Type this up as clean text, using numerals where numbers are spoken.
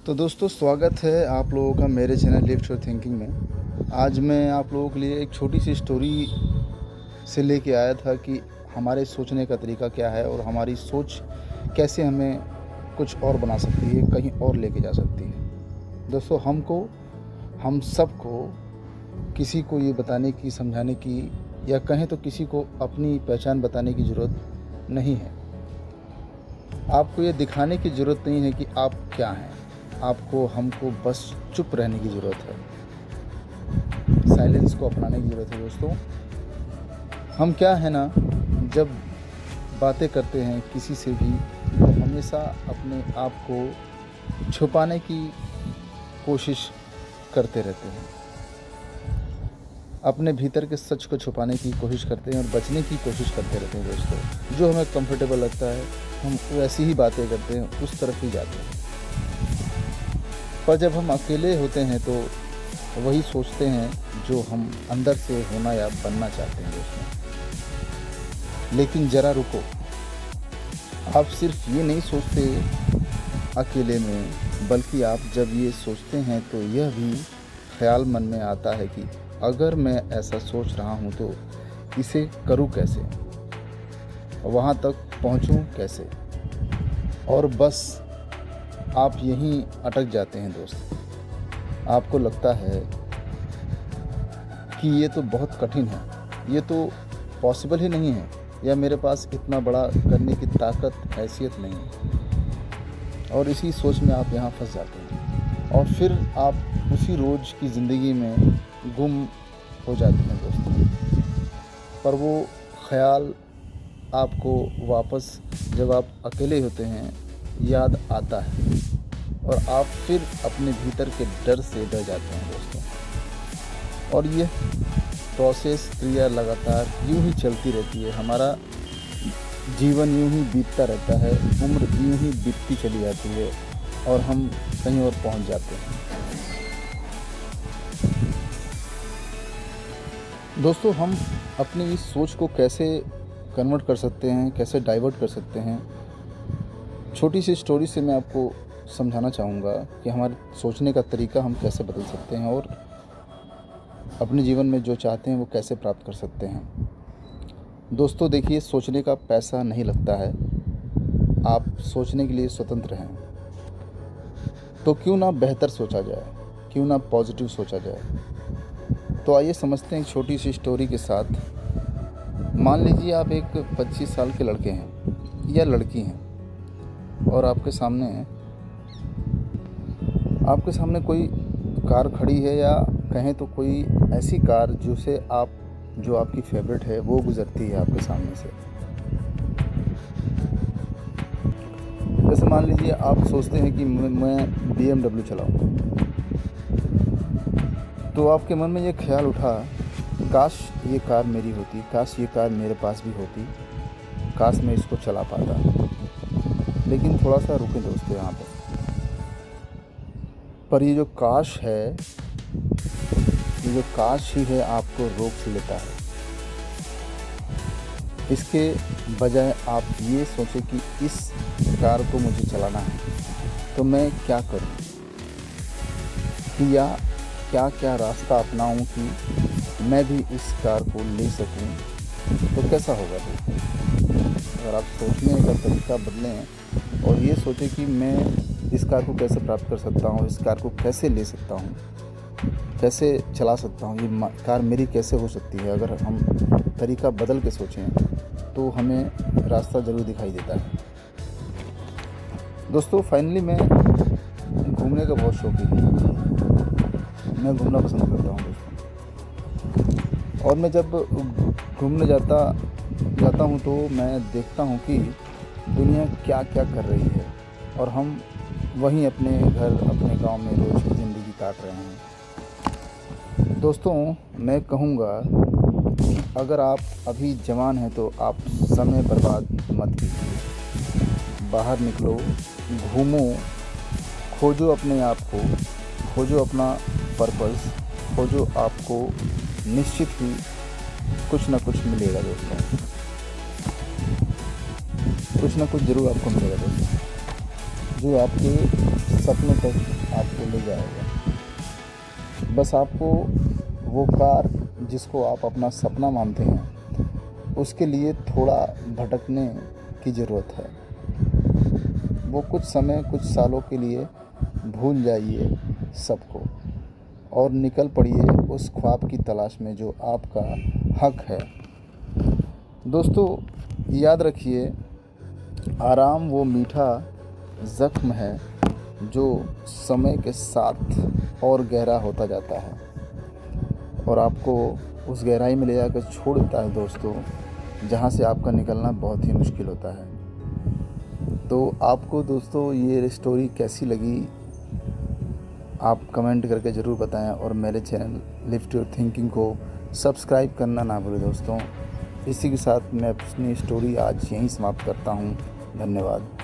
तो दोस्तों, स्वागत है आप लोगों का मेरे चैनल लिफ्ट योर थिंकिंग में। आज मैं आप लोगों के लिए एक छोटी सी स्टोरी से लेके आया था कि हमारे सोचने का तरीका क्या है और हमारी सोच कैसे हमें कुछ और बना सकती है, कहीं और लेके जा सकती है। दोस्तों, हम सबको किसी को ये बताने की, समझाने की या कहें तो किसी को अपनी पहचान बताने की ज़रूरत नहीं है। आपको ये दिखाने की ज़रूरत नहीं है कि आप क्या हैं। हमको बस चुप रहने की ज़रूरत है, साइलेंस को अपनाने की ज़रूरत है। दोस्तों, हम क्या है ना, जब बातें करते हैं किसी से भी तो हमेशा अपने आप को छुपाने की कोशिश करते रहते हैं, अपने भीतर के सच को छुपाने की कोशिश करते हैं और बचने की कोशिश करते रहते हैं। दोस्तों, जो हमें कंफर्टेबल लगता है हम वैसी ही बातें करते हैं, उस तरफ ही जाते हैं। पर जब हम अकेले होते हैं तो वही सोचते हैं जो हम अंदर से होना या बनना चाहते हैं। दोस्तों, लेकिन ज़रा रुको, आप सिर्फ ये नहीं सोचते अकेले में, बल्कि आप जब ये सोचते हैं तो यह भी ख्याल मन में आता है कि अगर मैं ऐसा सोच रहा हूँ तो इसे करूँ कैसे, वहाँ तक पहुँचूँ कैसे, और बस आप यहीं अटक जाते हैं। दोस्त, आपको लगता है कि ये तो बहुत कठिन है, ये तो पॉसिबल ही नहीं है, या मेरे पास इतना बड़ा करने की ताकत, हैसियत नहीं है, और इसी सोच में आप यहाँ फंस जाते हैं और फिर आप उसी रोज़ की ज़िंदगी में गुम हो जाते हैं। दोस्तों, पर वो ख़याल आपको वापस जब आप अकेले होते हैं याद आता है और आप फिर अपने भीतर के डर से डर जाते हैं। दोस्तों, और यह प्रोसेस, क्रिया लगातार यूं ही चलती रहती है। हमारा जीवन यूं ही बीतता रहता है, उम्र यूं ही बीतती चली जाती है और हम कहीं और पहुंच जाते हैं। दोस्तों, हम अपनी इस सोच को कैसे कन्वर्ट कर सकते हैं, कैसे डाइवर्ट कर सकते हैं, छोटी सी स्टोरी से मैं आपको समझाना चाहूँगा कि हमारे सोचने का तरीका हम कैसे बदल सकते हैं और अपने जीवन में जो चाहते हैं वो कैसे प्राप्त कर सकते हैं। दोस्तों देखिए, सोचने का पैसा नहीं लगता है, आप सोचने के लिए स्वतंत्र हैं। तो क्यों ना बेहतर सोचा जाए, क्यों ना पॉजिटिव सोचा जाए। तो आइए समझते हैं एक छोटी सी स्टोरी के साथ। मान लीजिए आप एक 25 साल के लड़के हैं या लड़की हैं और आपके सामने कोई कार खड़ी है, या कहें तो कोई ऐसी कार जो आपकी फेवरेट है वो गुज़रती है आपके सामने से। जैसे मान लीजिए आप सोचते हैं कि मैं BMW चलाऊं, तो आपके मन में ये ख्याल उठा, काश ये कार मेरी होती, काश ये कार मेरे पास भी होती, काश मैं इसको चला पाता। लेकिन थोड़ा सा रुकें दोस्तों यहाँ पर ये जो काश है, ये जो काश ही है आपको रोक लेता है। इसके बजाय आप ये सोचें कि इस कार को मुझे चलाना है तो मैं क्या करूं, या क्या क्या रास्ता अपनाऊं कि मैं भी इस कार को ले सकूं, तो कैसा होगा। दोस्तों, अगर आप सोचने का तरीका बदलें और ये सोचें कि मैं इस कार को कैसे प्राप्त कर सकता हूँ, इस कार को कैसे ले सकता हूँ, कैसे चला सकता हूँ, ये कार मेरी कैसे हो सकती है। अगर हम तरीका बदल के सोचें तो हमें रास्ता ज़रूर दिखाई देता है। दोस्तों, फाइनली मैं घूमने का बहुत शौकीन हूँ, मैं घूमना पसंद करता हूँ दोस्तों। और मैं जब घूमने जाता हूँ तो मैं देखता हूँ कि दुनिया क्या क्या कर रही है और हम वहीं अपने घर, अपने गांव में रोज़ की ज़िंदगी काट रहे हैं। दोस्तों, मैं कहूँगा कि अगर आप अभी जवान हैं तो आप समय बर्बाद मत कीजिए। बाहर निकलो, घूमो, खोजो अपने आप को, खोजो अपना पर्पस, खोजो, आपको निश्चित ही कुछ ना कुछ मिलेगा। दोस्तों, कुछ ना कुछ ज़रूर आपको मिलेगा दोस्तों, जो आपके सपनों तक आपको ले जाएगा। बस आपको वो कार जिसको आप अपना सपना मानते हैं, उसके लिए थोड़ा भटकने की ज़रूरत है। वो कुछ समय, कुछ सालों के लिए भूल जाइए सबको और निकल पड़िए उस ख्वाब की तलाश में जो आपका हक है। दोस्तों, याद रखिए, आराम वो मीठा ज़ख्म है जो समय के साथ और गहरा होता जाता है और आपको उस गहराई में ले जाकर छोड़ देता है दोस्तों, जहाँ से आपका निकलना बहुत ही मुश्किल होता है। तो आपको दोस्तों ये स्टोरी कैसी लगी, आप कमेंट करके ज़रूर बताएं और मेरे चैनल लिफ्ट योर थिंकिंग को सब्सक्राइब करना ना भूलें दोस्तों। इसी के साथ मैं अपनी स्टोरी आज यहीं समाप्त करता हूँ। धन्यवाद।